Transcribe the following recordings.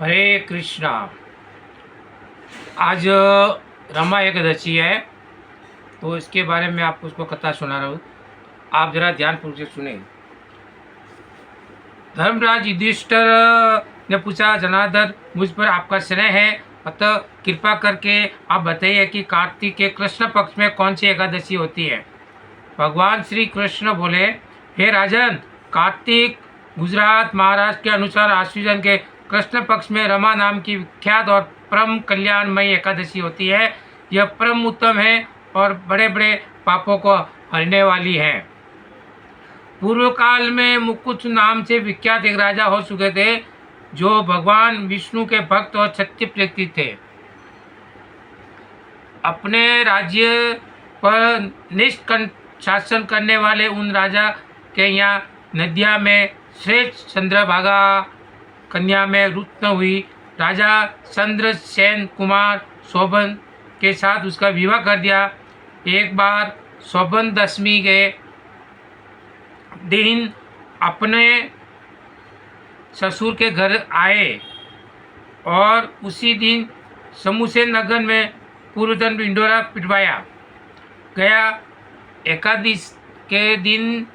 हरे कृष्णा। आज रमा एकादशी है, तो इसके बारे में आपको उसको कथा सुना रहा हूँ। आप जरा ध्यानपूर्वक से सुने। धर्मराज युधिष्ठिर ने पूछा, जनार्दन, मुझ पर आपका स्नेह है, अतः कृपा करके आप बताइए कि कार्तिक के कृष्ण पक्ष में कौन सी एकादशी होती है। भगवान श्री कृष्ण बोले, हे राजन, कार्तिक गुजरात महाराष्ट्र के अनुसार आश्विन के कृष्ण पक्ष में रमा नाम की विख्यात और परम कल्याणमयी एकादशी होती है। यह परम उत्तम है और बड़े बड़े पापों को हरने वाली है। पूर्व काल में मुकुट नाम से विख्यात एक राजा हो चुके थे, जो भगवान विष्णु के भक्त और सत्य व्यक्ति थे। अपने राज्य पर निष्कंठ शासन करने वाले उन राजा के यहाँ नदिया में श्रेष्ठ चंद्रभागा कन्या में रुत्न हुई। राजा चंद्रसेन कुमार शोभन के साथ उसका विवाह कर दिया। एक बार शोभन दशमी के दिन अपने ससुर के घर आए और उसी दिन समूचे नगर में पूर्वजन पिंडोरा पिटवाया गया। एकादश के दिन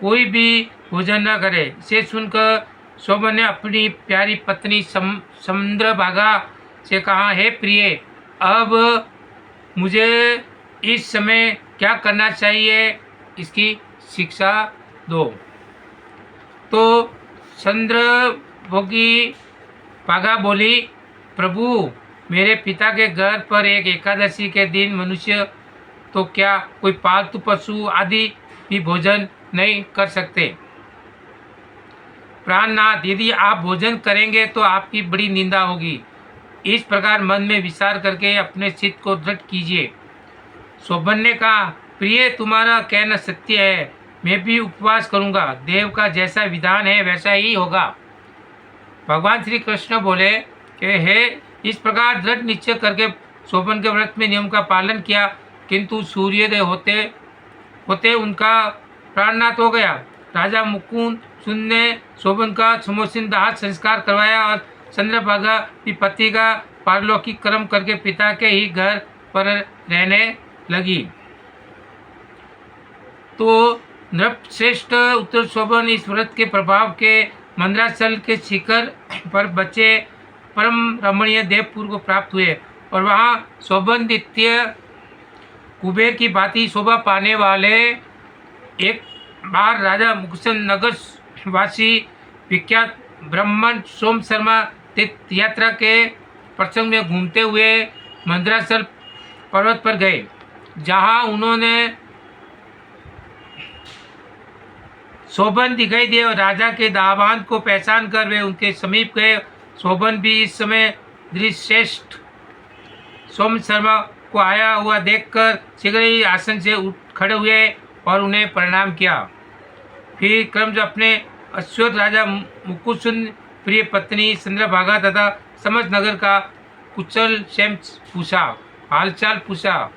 कोई भी भोजन न करे। इसे सुनकर शोभन ने अपनी प्यारी पत्नी चंद्रभागा से कहा, हे प्रिय, अब मुझे इस समय क्या करना चाहिए, इसकी शिक्षा दो। तो चंद्रभागी भागा बोली, प्रभु, मेरे पिता के घर पर एक एकादशी के दिन मनुष्य तो क्या कोई पालतू पशु आदि भी भोजन नहीं कर सकते। प्राणनाथ, यदि आप भोजन करेंगे तो आपकी बड़ी निंदा होगी। इस प्रकार मन में विचार करके अपने चित्त को दृढ़ कीजिए। शोभन ने कहा, प्रिय, तुम्हारा कहना सत्य है, मैं भी उपवास करूंगा। देव का जैसा विधान है वैसा ही होगा। भगवान श्री कृष्ण बोले कि हे, इस प्रकार दृढ़ निश्चय करके शोभन के व्रत में नियम का पालन किया, किंतु सूर्योदय होते होते उनका प्राणनाथ हो गया। राजा मुकुंद सुन ने शोभन का समोचित दाह संस्कार करवाया और चंद्रभागा की पति का पारलौकिक कर्म करके पिता के ही घर पर रहने लगी। तो नृपश्रेष्ठ उत्तर शोभन इस व्रत के प्रभाव के मंदराचल के शिखर पर बचे परम रमणीय देवपुर को प्राप्त हुए और वहाँ शोभन द्वितीय कुबेर की भांति शोभा पाने वाले एक बार राजा मुकुंद नगर वासी विख्यात ब्राह्मण सोम शर्मा तीर्थ यात्रा के प्रसंग में घूमते हुए मंदराचल पर्वत पर गए, जहाँ उन्होंने शोभन दिखाई दिए और राजा के दावान को पहचान कर वे उनके समीप गए। शोभन भी इस समय श्रेष्ठ सोम शर्मा को आया हुआ देखकर शीघ्र ही आसन से उठ खड़े हुए और उन्हें प्रणाम किया। फिर क्रमश अपने अश्वत्थ राजा मुकुंद प्रिय पत्नी चंद्रभागा तथा समस्त नगर का कुशल क्षेम पूछा, हालचाल पूछा।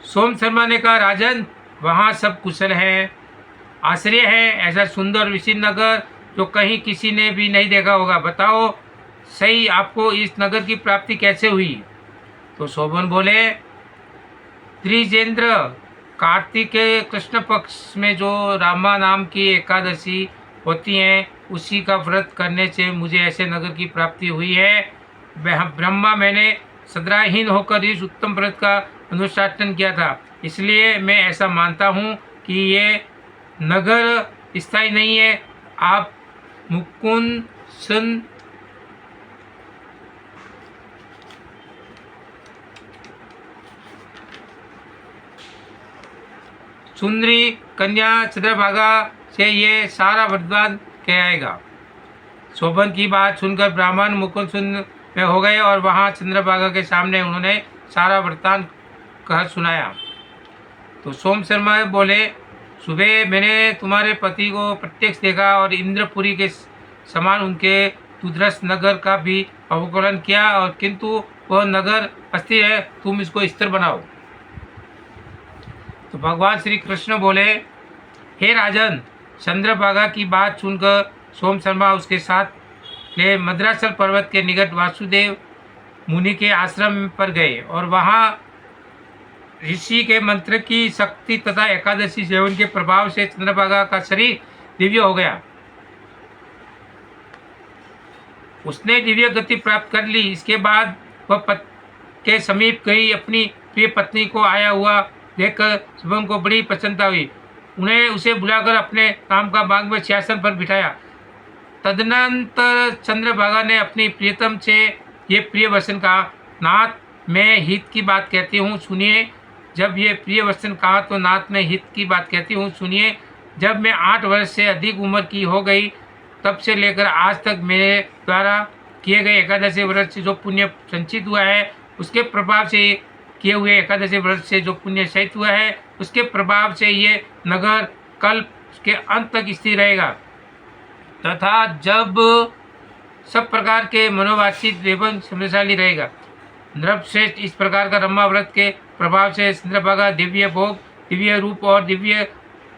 सोम शर्मा ने कहा, राजन, वहाँ सब कुशल हैं, आश्चर्य है, ऐसा सुंदर विशीर्ण नगर जो कहीं किसी ने भी नहीं देखा होगा। बताओ सही, आपको इस नगर की प्राप्ति कैसे हुई। तो शोभन बोले, त्रिजेंद्र, कार्तिक के कृष्ण पक्ष में जो रामा नाम की एकादशी होती है, उसी का व्रत करने से मुझे ऐसे नगर की प्राप्ति हुई है। ब्रह्मा मैंने सद्राहीन होकर इस उत्तम व्रत का अनुष्ठान किया था, इसलिए मैं ऐसा मानता हूँ कि ये नगर स्थायी नहीं है। आप मुकुंद सुंदरी कन्या चंद्रभागा से ये सारा वरदान कहलाएगा। शोभन की बात सुनकर ब्राह्मण मुकुंद सुन में हो गए और वहाँ चंद्रभागा के सामने उन्होंने सारा वरदान कह सुनाया। तो सोम शर्मा बोले, सुबह मैंने तुम्हारे पति को प्रत्यक्ष देखा और इंद्रपुरी के समान उनके दुर्धर्ष नगर का भी अवलोकन किया, और किंतु वह नगर अस्थिर है, तुम इसको स्थिर बनाओ। तो भगवान श्री कृष्ण बोले, हे राजन, चंद्रभागा की बात सुनकर सोम शर्मा उसके साथ ले मद्रासल पर्वत के निकट वासुदेव मुनि के आश्रम पर गए और वहाँ ऋषि के मंत्र की शक्ति तथा एकादशी सेवन के प्रभाव से चंद्रभागा का शरीर दिव्य हो गया। उसने दिव्य गति प्राप्त कर ली। इसके बाद वह पत के समीप गई। अपनी प्रिय पत्नी को आया हुआ देखकर शुभम को बड़ी प्रसन्नता हुई। उन्हें उसे बुलाकर अपने काम का बाग में सिंहासन पर बिठाया। तदनंतर चंद्रभागा ने अपनी प्रियतम से ये प्रिय वचन कहा, नाथ, मैं हित की बात कहती हूँ, सुनिए। जब ये प्रिय वचन कहा तो नाथ, मैं हित की बात कहती हूँ, सुनिए। जब मैं 8 वर्ष से अधिक उम्र की हो गई तब से लेकर आज तक मेरे द्वारा किए गए एकादशी व्रत से जो पुण्य संचित हुआ है, उसके प्रभाव से किए हुए एकादशी व्रत से जो पुण्य सहित हुआ है, उसके प्रभाव से ये नगर कल्प के अंत तक स्थिर रहेगा तथा जब सब प्रकार के मनोवांछित एवं समृद्धशाली रहेगा। नृपश्रेष्ठ, इस प्रकार का ब्रह्मा व्रत के प्रभाव से चंद्रभागा दिव्य भोग, दिव्य रूप और दिव्य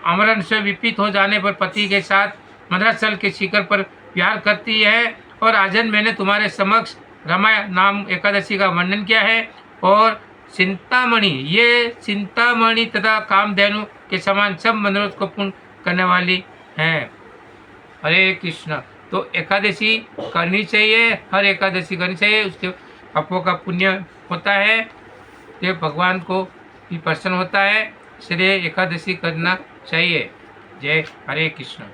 अमरण से विपित हो जाने पर पति के साथ मद्रासल के शिखर पर विहार करती है। और आजन मैंने तुम्हारे समक्ष रमा नाम एकादशी का वर्णन किया है। और चिंतामणि, ये चिंतामणि तथा कामधेनु के समान सब मनोरथ को पूर्ण करने वाली हैं। हरे कृष्ण। तो एकादशी करनी चाहिए, हर एकादशी करनी चाहिए, उसके पापों का पुण्य होता है, ये भगवान को भी प्रसन्न होता है, इसलिए एकादशी करना चाहिए। जय हरे कृष्ण।